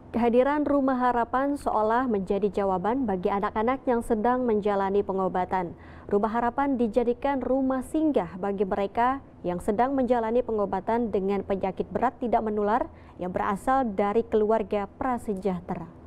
Kehadiran Rumah Harapan seolah menjadi jawaban bagi anak-anak yang sedang menjalani pengobatan. Rumah Harapan dijadikan rumah singgah bagi mereka yang sedang menjalani pengobatan dengan penyakit berat tidak menular yang berasal dari keluarga prasejahtera.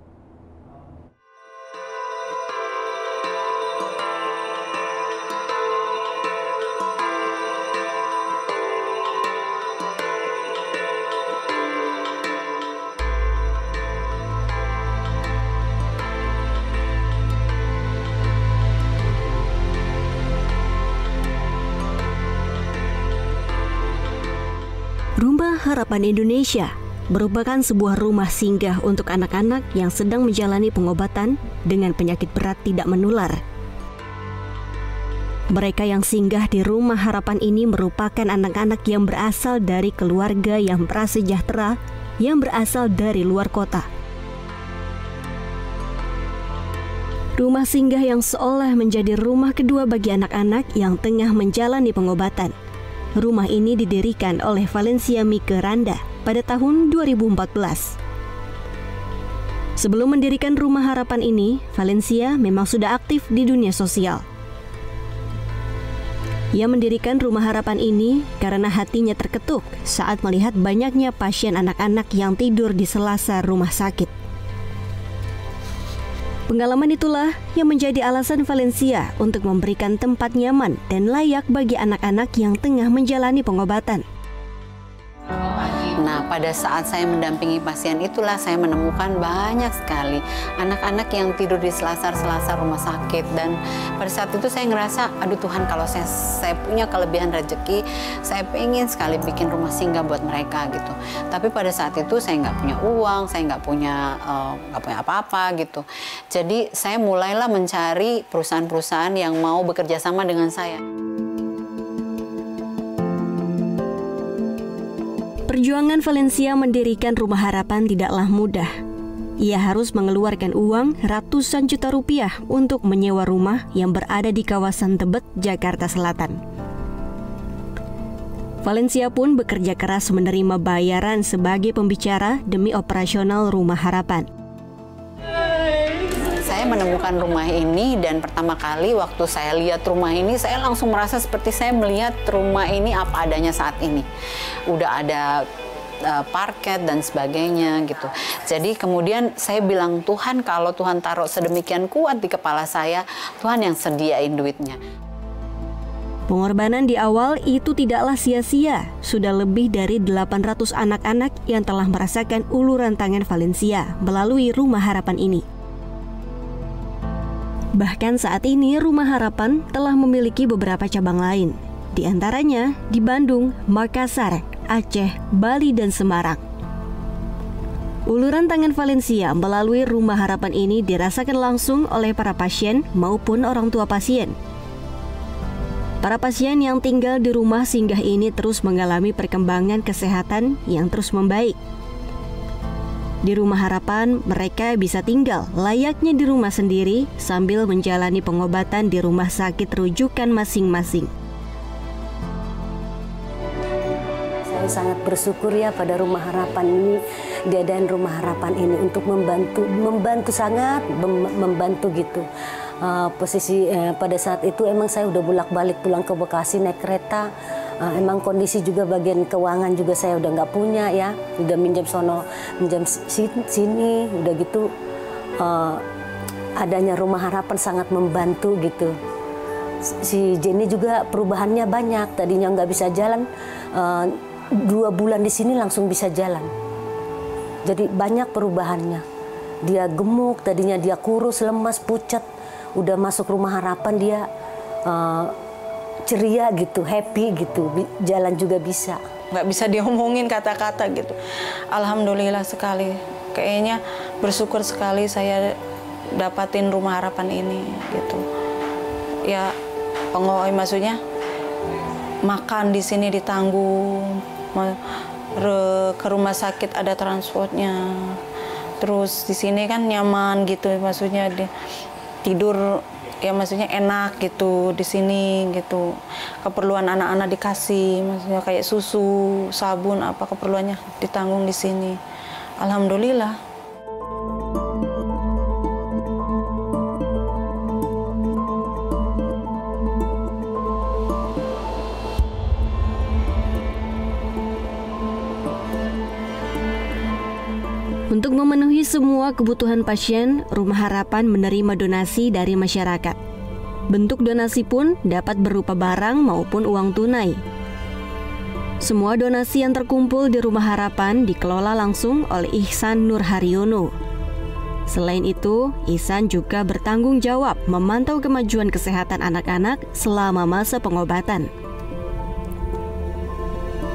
Rumah Harapan Indonesia merupakan sebuah rumah singgah untuk anak-anak yang sedang menjalani pengobatan dengan penyakit berat tidak menular. Mereka yang singgah di Rumah Harapan ini merupakan anak-anak yang berasal dari keluarga yang prasejahtera yang berasal dari luar kota. Rumah singgah yang seolah menjadi rumah kedua bagi anak-anak yang tengah menjalani pengobatan. Rumah ini didirikan oleh Valencia Mike Randa pada tahun 2014. Sebelum mendirikan Rumah Harapan ini, Valencia memang sudah aktif di dunia sosial. Ia mendirikan Rumah Harapan ini karena hatinya terketuk saat melihat banyaknya pasien anak-anak yang tidur di sela-sela rumah sakit. Pengalaman itulah yang menjadi alasan Valencia untuk memberikan tempat nyaman dan layak bagi anak-anak yang tengah menjalani pengobatan. Nah, pada saat saya mendampingi pasien itulah saya menemukan banyak sekali anak-anak yang tidur di selasar-selasar rumah sakit. Dan pada saat itu saya ngerasa, aduh Tuhan, kalau saya punya kelebihan rezeki, saya pengen sekali bikin rumah singgah buat mereka gitu. Tapi pada saat itu saya nggak punya uang, saya nggak punya apa-apa gitu. Jadi saya mulailah mencari perusahaan-perusahaan yang mau bekerja sama dengan saya. Perjuangan Valencia mendirikan Rumah Harapan tidaklah mudah. Ia harus mengeluarkan uang ratusan juta rupiah untuk menyewa rumah yang berada di kawasan Tebet, Jakarta Selatan. Valencia pun bekerja keras menerima bayaran sebagai pembicara demi operasional Rumah Harapan. Saya menemukan rumah ini dan pertama kali waktu saya lihat rumah ini, saya langsung merasa seperti saya melihat rumah ini apa adanya saat ini. Udah ada parket dan sebagainya gitu. Jadi kemudian saya bilang, Tuhan, kalau Tuhan taruh sedemikian kuat di kepala saya, Tuhan yang sediain duitnya. Pengorbanan di awal itu tidaklah sia-sia. Sudah lebih dari 800 anak-anak yang telah merasakan uluran tangan Valencia melalui Rumah Harapan ini. Bahkan saat ini Rumah Harapan telah memiliki beberapa cabang lain, di antaranya di Bandung, Makassar, Aceh, Bali, dan Semarang. Uluran tangan Valencia melalui Rumah Harapan ini dirasakan langsung oleh para pasien maupun orang tua pasien. Para pasien yang tinggal di rumah singgah ini terus mengalami perkembangan kesehatan yang terus membaik. Di Rumah Harapan, mereka bisa tinggal layaknya di rumah sendiri sambil menjalani pengobatan di rumah sakit rujukan masing-masing. Saya sangat bersyukur ya pada Rumah Harapan ini, diadain Rumah Harapan ini untuk sangat membantu gitu. Posisi pada saat itu emang saya udah bolak-balik pulang ke Bekasi naik kereta. Emang kondisi juga bagian keuangan juga saya udah nggak punya ya, udah minjam sono, minjam sini, udah gitu adanya Rumah Harapan sangat membantu gitu. Si Jenny juga perubahannya banyak, tadinya nggak bisa jalan, 2 bulan di sini langsung bisa jalan. Jadi banyak perubahannya. Dia gemuk, tadinya dia kurus, lemas, pucat, udah masuk Rumah Harapan dia ceria gitu, happy gitu, jalan juga bisa. Nggak bisa diomongin kata-kata gitu. Alhamdulillah sekali, kayaknya bersyukur sekali saya dapatin Rumah Harapan ini gitu. Ya, maksudnya makan di sini ditanggung, ke rumah sakit ada transportnya, terus di sini kan nyaman gitu, maksudnya tidur ya maksudnya enak gitu di sini gitu. Keperluan anak-anak dikasih, maksudnya kayak susu, sabun, apa keperluannya ditanggung di sini. Alhamdulillah. Untuk memenuhi semua kebutuhan pasien, Rumah Harapan menerima donasi dari masyarakat. Bentuk donasi pun dapat berupa barang maupun uang tunai. Semua donasi yang terkumpul di Rumah Harapan dikelola langsung oleh Ihsan Nurharyono. Selain itu, Ihsan juga bertanggung jawab memantau kemajuan kesehatan anak-anak selama masa pengobatan.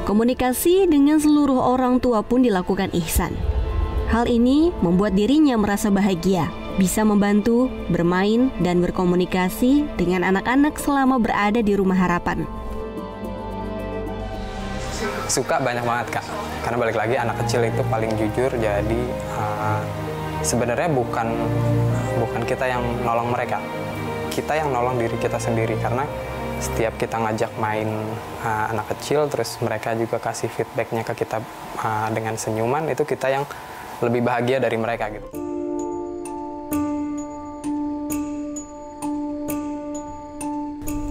Komunikasi dengan seluruh orang tua pun dilakukan Ihsan. Hal ini membuat dirinya merasa bahagia, bisa membantu, bermain, dan berkomunikasi dengan anak-anak selama berada di Rumah Harapan. Suka banyak banget, Kak. Karena balik lagi anak kecil itu paling jujur, jadi sebenarnya bukan kita yang nolong mereka. Kita yang nolong diri kita sendiri, karena setiap kita ngajak main anak kecil, terus mereka juga kasih feedbacknya ke kita dengan senyuman, itu kita yang lebih bahagia dari mereka gitu.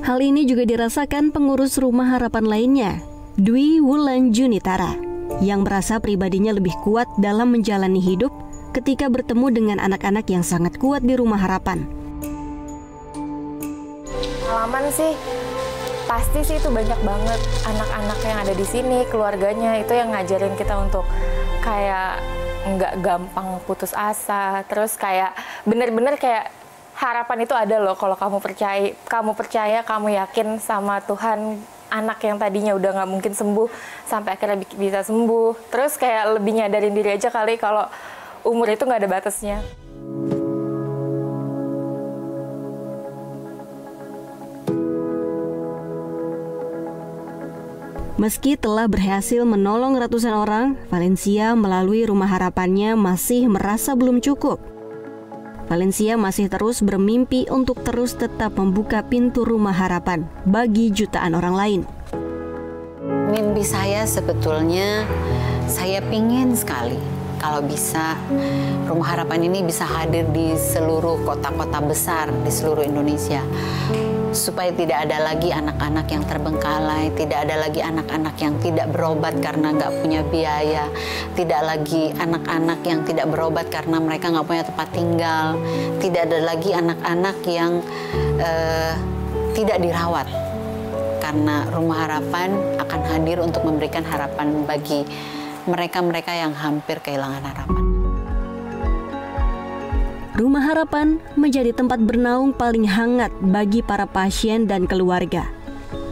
Hal ini juga dirasakan pengurus Rumah Harapan lainnya, Dwi Wulan Junitara, yang merasa pribadinya lebih kuat dalam menjalani hidup ketika bertemu dengan anak-anak yang sangat kuat di Rumah Harapan. Pengalaman sih, pasti sih itu banyak banget anak-anak yang ada di sini, keluarganya itu yang ngajarin kita untuk kayak nggak gampang putus asa, terus kayak bener-bener kayak harapan itu ada loh kalau kamu percaya, kamu yakin sama Tuhan. Anak yang tadinya udah nggak mungkin sembuh sampai akhirnya bisa sembuh, terus kayak lebih nyadarin diri aja kali kalau umur itu nggak ada batasnya. Meski telah berhasil menolong ratusan orang, Valencia melalui Rumah Harapannya masih merasa belum cukup. Valencia masih terus bermimpi untuk terus tetap membuka pintu Rumah Harapan bagi jutaan orang lain. Mimpi saya sebetulnya, saya pingin sekali kalau bisa Rumah Harapan ini bisa hadir di seluruh kota-kota besar di seluruh Indonesia. Supaya tidak ada lagi anak-anak yang terbengkalai, tidak ada lagi anak-anak yang tidak berobat karena nggak punya biaya, tidak lagi anak-anak yang tidak berobat karena mereka nggak punya tempat tinggal, tidak ada lagi anak-anak yang tidak dirawat. Karena Rumah Harapan akan hadir untuk memberikan harapan bagi mereka-mereka yang hampir kehilangan harapan. Rumah Harapan menjadi tempat bernaung paling hangat bagi para pasien dan keluarga.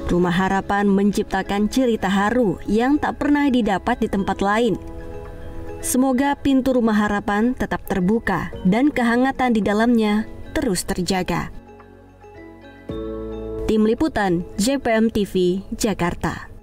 Rumah Harapan menciptakan cerita haru yang tak pernah didapat di tempat lain. Semoga pintu Rumah Harapan tetap terbuka dan kehangatan di dalamnya terus terjaga. Tim Liputan JPM TV, Jakarta.